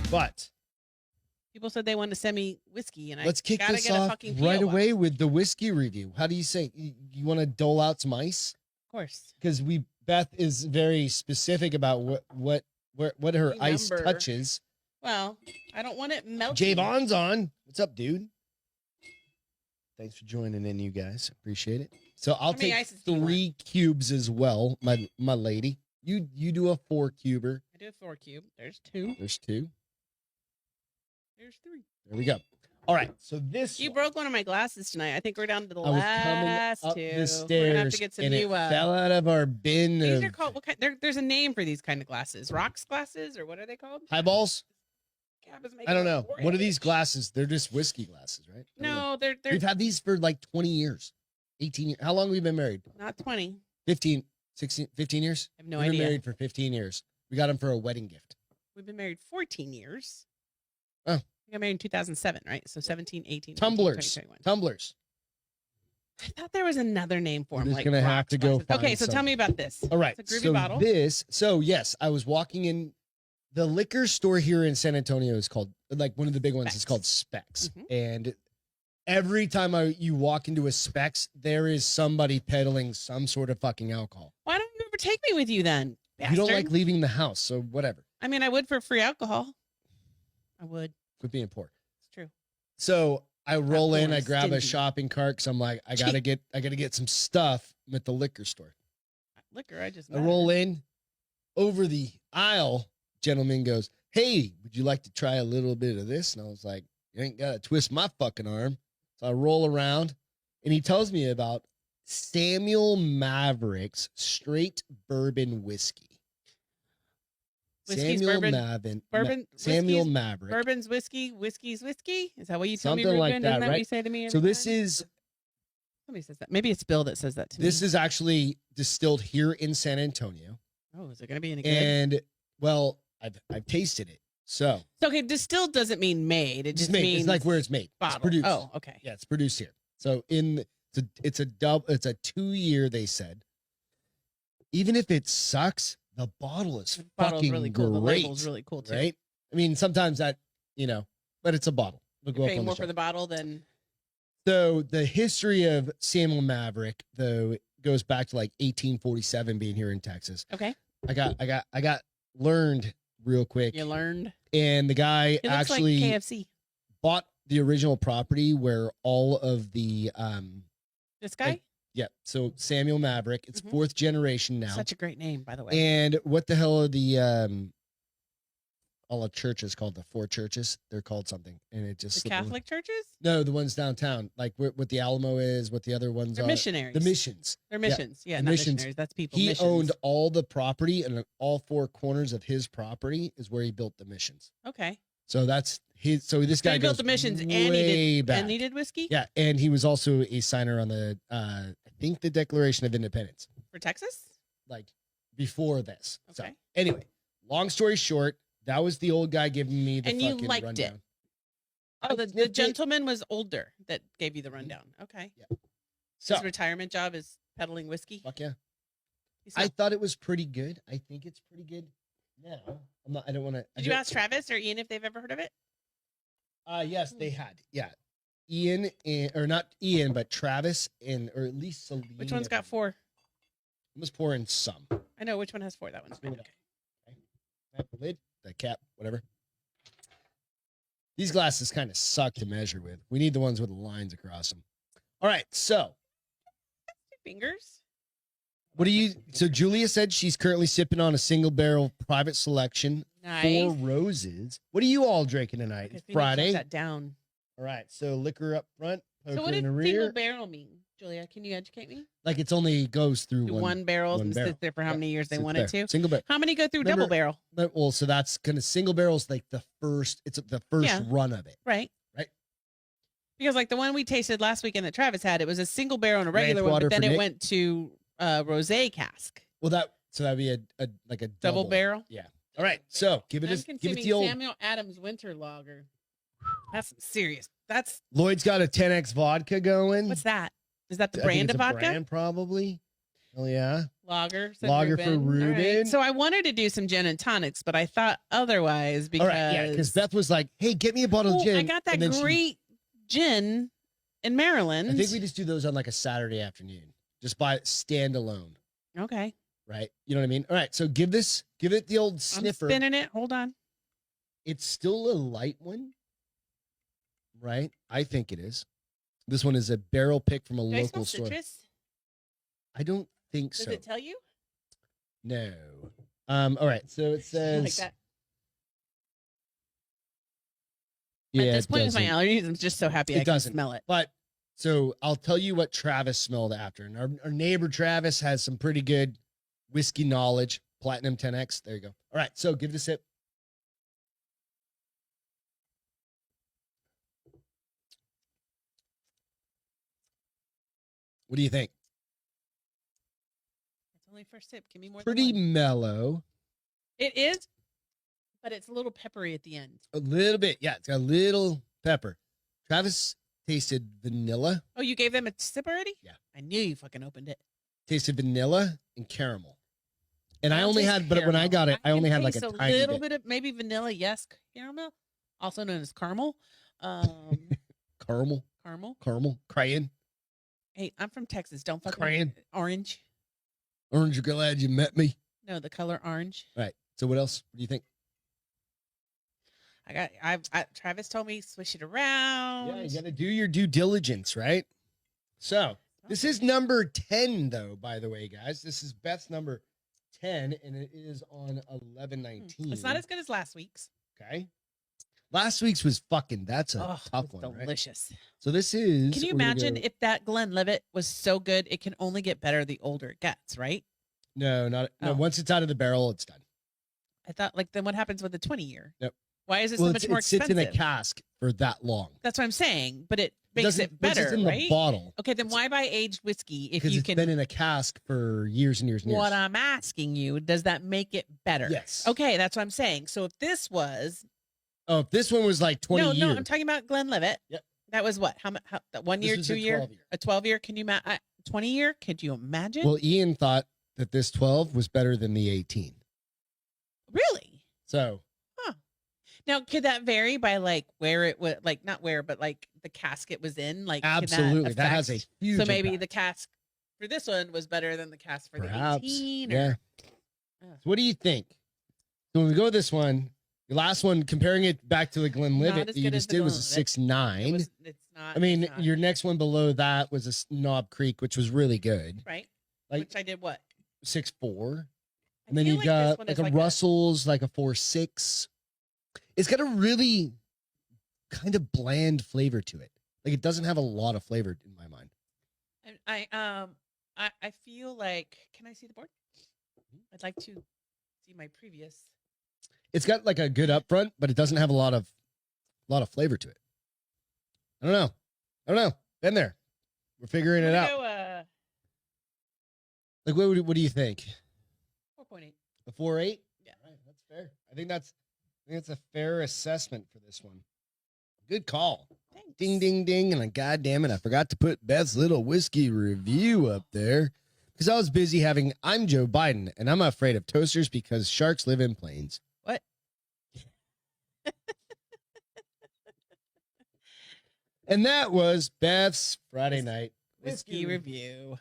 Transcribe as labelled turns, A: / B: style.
A: But
B: People said they wanted to send me whiskey, and
A: let's kick
B: gotta
A: this
B: get a
A: off
B: fucking
A: right
B: PO
A: away
B: box.
A: with the whiskey review. How do you say? You want to dole out some ice?
B: Of course.
A: Because Beth is very specific about what her ice
B: Remember.
A: touches.
B: Well, I don't want it melting.
A: Javon's on. What's up, dude? Thanks for joining in, you guys. Appreciate it. So I'll
B: How many
A: take
B: ices do you
A: 3 cubes as well, my lady. You do a 4 cuber.
B: I do a 4 cube. There's 2.
A: There's 2.
B: There's 3.
A: There we go. All right. So this
B: You
A: one,
B: broke one of my glasses tonight. I think we're down to the
A: I was
B: last
A: coming up
B: 2.
A: the
B: We're
A: stairs
B: gonna have to get some
A: and
B: new.
A: it fell out of our bin.
B: These
A: of
B: are called what kind? There's a name for these kind of glasses. Rocks glasses, or what are they called?
A: highballs.
B: Gab is
A: I
B: making
A: don't
B: a
A: know.
B: forehead
A: What are these
B: itch.
A: glasses? They're just whiskey glasses, right? I don't know.
B: No, they're
A: We've had these for like 20 years, 18 years. How long have we been married?
B: not 20.
A: 15, 16, 15 years?
B: I have no
A: We've been
B: idea.
A: married for 15 years. We got them for a wedding gift.
B: We've been married 14 years.
A: Oh.
B: We got married in 2007, right? So 17, 18, 19,
A: Tumblers.
B: 20, 21.
A: Tumblers.
B: I thought there was another name for
A: We're
B: them.
A: just
B: Like
A: gonna have
B: rocks
A: to go
B: glasses. Okay,
A: find
B: so tell
A: some.
B: me about this.
A: All right.
B: It's a groovy
A: so
B: bottle.
A: yes, I was walking in the liquor store here in San Antonio is called, like one of the big ones is called Specs.
B: Mhm.
A: And every time you walk into a Specs, there is somebody peddling some sort of fucking alcohol.
B: Why don't you ever take me with you then?
A: You don't like
B: bastard?
A: leaving the house, so whatever.
B: I mean, I would for free alcohol. I would.
A: Quit being poor.
B: It's true.
A: So I roll in, I
B: poor,
A: grab a
B: stingy.
A: shopping cart because I'm like, I gotta get some stuff at the liquor store.
B: Liquor, I just.
A: I roll in over the aisle. Gentleman goes, "Hey, would you like to try a little bit of this?" And I was like, "You ain't gotta twist my fucking arm." So I roll around, and he tells me about Samuel Maverick's Straight Bourbon Whiskey.
B: Whiskey's
A: Samuel
B: bourbon.
A: Samuel
B: whiskey's
A: Maverick.
B: Bourbon's whiskey. Whiskey's whiskey. Is that what you tell me,
A: Something
B: Ruben?
A: like
B: Isn't
A: that,
B: that what
A: right?
B: you say to me?
A: So
B: every
A: this
B: time?
A: is
B: Somebody says that. Maybe it's Bill that says that to me.
A: this is actually distilled here in San Antonio,
B: Oh, is it going to be any good?
A: and well, I've tasted it. So
B: So, okay, distilled doesn't mean made. It
A: it's
B: just
A: made.
B: means
A: It's like where it's made. It's
B: bottled.
A: produced.
B: Oh, okay.
A: Yeah, it's produced here. So it's a 2-year, they said. Even if it sucks, the bottle is
B: The bottle's
A: fucking
B: really cool. The
A: great.
B: label's really cool too.
A: Right? I mean, sometimes that, but it's a bottle. We'll go
B: You're
A: up
B: paying
A: on the
B: more for
A: shelf.
B: the bottle than
A: So the history of Samuel Maverick, though, it goes back to like 1847 being here in Texas.
B: okay.
A: I got learned real quick.
B: You learned.
A: And the guy
B: It looks
A: actually
B: like KFC.
A: bought the original property where all of the
B: This guy.
A: yeah, so Samuel Maverick, it's
B: Mhm.
A: 4th generation now.
B: Such a great name, by the way.
A: And what the hell are the all the churches called? The 4 churches? They're called something. And it just
B: The
A: slipped my-
B: Catholic churches.
A: No, the ones downtown, like what the Alamo is, what the other ones
B: They're
A: are.
B: missionaries.
A: The missions.
B: They're missions. Yeah,
A: the
B: not
A: missions.
B: missionaries. That's people.
A: He
B: missions.
A: owned all the property, and all 4 corners of his property is where he built the missions.
B: Okay.
A: So that's his. So this
B: So
A: guy
B: he
A: goes
B: built the missions and
A: way
B: he did
A: back.
B: and he did whiskey
A: Yeah, and he was also a signer on the I think the Declaration of Independence,
B: for Texas.
A: like before this. So
B: Okay.
A: anyway, long story short, that was the old guy giving me the
B: And you
A: fucking
B: liked it.
A: rundown.
B: Oh,
A: I
B: the
A: sniffed it.
B: gentleman was older that gave you the rundown. Okay.
A: So
B: His retirement job is peddling whiskey.
A: fuck yeah,
B: He's
A: I
B: not-
A: thought it was pretty good. I think it's pretty good. Now I'm not. I don't want to.
B: Did you ask Travis or Ian if they've ever heard of it?
A: Yes, they had. Yeah, Ian or not Ian, but Travis or at least Celine.
B: Which one's got 4?
A: I was pouring some.
B: I know which one has 4. That one's mine.
A: Hold on. The lid, the cap, whatever. These glasses kind of suck to measure with. We need the ones with the lines across them. All right, so
B: Fingers.
A: what do you? So Julia said she's currently sipping on a single barrel private selection,
B: Nice.
A: 4 Roses. What are you all drinking tonight?
B: Okay,
A: It's
B: we need to shut
A: Friday.
B: that down.
A: All right, so liquor up front, poker
B: So what
A: in
B: does
A: the
B: single
A: rear.
B: barrel mean, Julia? Can you educate me?
A: Like it's only goes through
B: Do
A: one.
B: one barrel
A: one
B: and
A: barrel.
B: sit there for how
A: Yep,
B: many years they
A: sits
B: want
A: there.
B: it to?
A: Single barrel.
B: How many go through
A: Remember-
B: double barrel?
A: Well, so that's kind of single barrels, like the first. It's the first
B: Yeah.
A: run of it.
B: Right.
A: Right.
B: Because like the one we tasted last weekend that Travis had, it was a single barrel and a regular
A: Ranch
B: one,
A: water
B: but then
A: for
B: it
A: Nick.
B: went to rosé cask.
A: Well, that'd be a like a
B: Double barrel.
A: Yeah. All right. So give it
B: I'm
A: give it
B: consuming
A: the old.
B: Samuel Adams Winter Lager. That's serious. That's
A: Lloyd's got a 10x vodka going.
B: what's that? Is that the
A: I think
B: brand
A: it's
B: of
A: a
B: vodka?
A: brand, probably. Oh yeah.
B: Lager. Said
A: Lager for
B: All right.
A: Ruben.
B: So I wanted to do some gin and tonics, but I thought otherwise because
A: All right, yeah, because Beth was like, "Hey, get me a bottle of gin."
B: I got that
A: and then
B: great gin in Maryland.
A: I think we just do those on like a Saturday afternoon, just by standalone,
B: Okay.
A: right? You know what I mean? All right, so give it the old sniffer.
B: I'm spinning it. Hold on.
A: It's still a light one, right? I think it is. This one is a barrel pick from a
B: Do I
A: local
B: smell
A: store.
B: citrus?
A: I don't think
B: Does
A: so.
B: it tell you?
A: No. All right, so it says.
B: Like that.
A: Yeah,
B: At this
A: it
B: point with my
A: doesn't.
B: allergies, I'm just so happy
A: It
B: I can
A: doesn't.
B: smell it.
A: But so I'll tell you what Travis smelled after. And our neighbor Travis has some pretty good whiskey knowledge. Platinum 10X. There you go. All right. So give it a sip. What do you think?
B: It's only first sip. Give me more
A: Pretty
B: than one.
A: mellow.
B: It is, but it's a little peppery at the end.
A: A little bit. Yeah. It's got a little pepper. Travis tasted vanilla.
B: Oh, you gave them a sip already?
A: Yeah.
B: I knew you fucking opened it.
A: Tasted vanilla and caramel. And I
B: Don't
A: only
B: taste
A: had, but when I
B: caramel.
A: got it, I only
B: can
A: had like a
B: taste
A: tiny
B: little
A: bit.
B: bit of maybe vanilla, yes, caramel, also known as caramel.
A: Caramel. Crayon.
B: Hey, I'm from Texas. Don't fucking
A: Crayon.
B: orange.
A: Orange, you're glad you met me.
B: No, the color orange.
A: All right. So what else? What do you think?
B: Travis told me swish it around.
A: Yeah, you got to do your due diligence, right? So this is number 10, though, by the way, guys. This is Beth's number 10, and it is on 11/19.
B: It's not as good as last week's.
A: Okay. Last week's was fucking, that's a
B: Oh,
A: tough
B: it's
A: one, right?
B: delicious.
A: So this is.
B: Can you
A: we're gonna
B: imagine
A: go-
B: if that Glenlivet was so good, it can only get better the older it gets, right?
A: No, no.
B: Oh.
A: Once it's out of the barrel, it's done.
B: I thought, like, then what happens with the 20-year?
A: Yep.
B: Why is it
A: Well,
B: so much more
A: it sits
B: expensive?
A: in a cask for that long.
B: That's what I'm saying, but it makes
A: doesn't-
B: it
A: once
B: better,
A: it's in
B: right?
A: the bottle.
B: Okay, then why buy aged whiskey if
A: Because
B: you
A: it's
B: can?
A: been in a cask for years and years and years.
B: What I'm asking you, does that make it better?
A: Yes.
B: Okay, that's what I'm saying. So if this was
A: Oh, if this one was like 20
B: no,
A: years.
B: I'm talking about Glenlivet.
A: Yep.
B: That was what? How that 1
A: This
B: year,
A: was
B: 2
A: a
B: year,
A: 12-year.
B: a 12-year? Can you 20-year? Could you imagine?
A: Well, Ian thought that this 12 was better than the 18.
B: Really?
A: So
B: Now, could that vary by like where it was, like not where, but like the casket was in? Like can
A: absolutely, that has a
B: affect-
A: huge.
B: So maybe
A: impact.
B: the cask for this one was better than the cask for
A: Perhaps.
B: the 18.
A: Yeah.
B: Or,
A: So what do you think? So when we go with this one, the last one, comparing it back to the Glenlivet
B: as
A: that you
B: good as
A: just
B: the
A: did was a
B: Glenlivet.
A: 6.9.
B: it's not.
A: I mean,
B: it's not.
A: your next one below that was a Knob Creek, which was really good,
B: right.
A: like
B: Which I did what?
A: 6.4.
B: I
A: And then
B: feel
A: you
B: like this
A: got
B: one
A: like
B: is
A: a Russell's, like a 4.6. It's got a really kind of bland flavor to it. Like it doesn't have a lot of flavor in my mind.
B: And I feel like. Can I see the board? I'd like to see my previous.
A: It's got like a good upfront, but it doesn't have a lot of flavor to it. I don't know. Been there. We're figuring it out.
B: Go,
A: Like what do you think?
B: 4.8.
A: A 4.8?
B: Yeah.
A: All right, that's fair. I think that's a fair assessment for this one. Good call.
B: Thanks.
A: Ding ding ding. And God damn it, I forgot to put Beth's little whiskey review up there. Because I was busy I'm Joe Biden, and I'm afraid of toasters because sharks live in planes.
B: What?
A: And that was Beth's Friday night
B: Whiskey review.